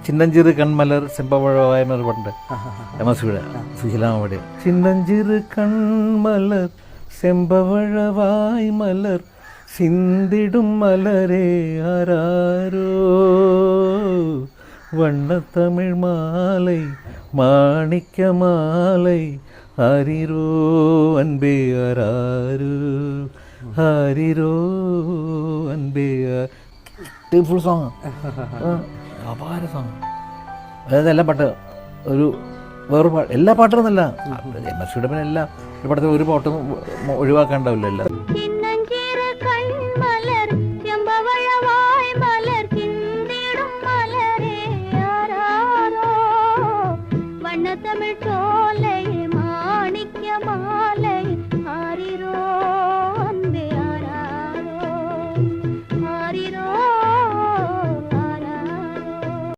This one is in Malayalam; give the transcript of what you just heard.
ചിന്നഞ്ചിറ് കൺമലർ ചെമ്പവഴവായ എന്നൊരു പാട്ടുണ്ട് എം.എസ്.വിയുടെ സുശീലാമ്മയുടെ. ചിന്നഞ്ചിറ് കൺമലർ ചെമ്പവഴവായ് മലർ ചിന്തിടും മലരേ ആരാരോ വണ്ണത്തമിഴ് മാலை മാണിക്യ മാலை ഹരിരോ അൻപേ ആരാരോ ഹരിരോ അൻപേ. ഫുൾ സോങ്, അപാര സോങ്. അതായത് എല്ലാ പാട്ട് ഒരു വേറെ പാട്ട്, എല്ലാ പാട്ടൊന്നുമല്ല, എം.എസ്.വിയുടെ പിന്നെ എല്ലാ ഒരു പടത്തിൽ ഒരു പാട്ടും ഒഴിവാക്കാണ്ടാവില്ല. എല്ലാം தமிழ்